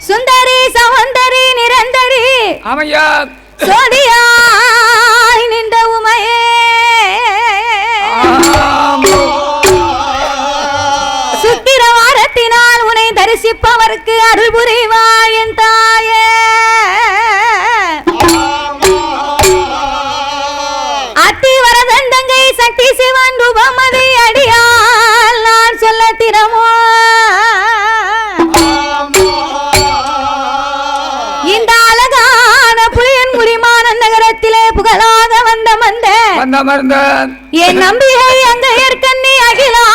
சுந்தரி சௌந்தரி நிரந்தரி ஆமையா சோடியாய் நின்ற உமையே சுக்கிரவாரத்தினால் உன்னை தரிசிப்பவருக்கு அருள் புரிவாய் என் தாயே. அத்திவரதன் தங்கை சக்தி சிவன் ரூபமதி அடியால் நான் சொல்ல திறமோ. இந்த அழகான புலியன் முடிமான நகரத்திலே புகழாக வந்த மந்த மருந்த என் நம்பிகை அங்க ஏற்கண்ணி அகிலா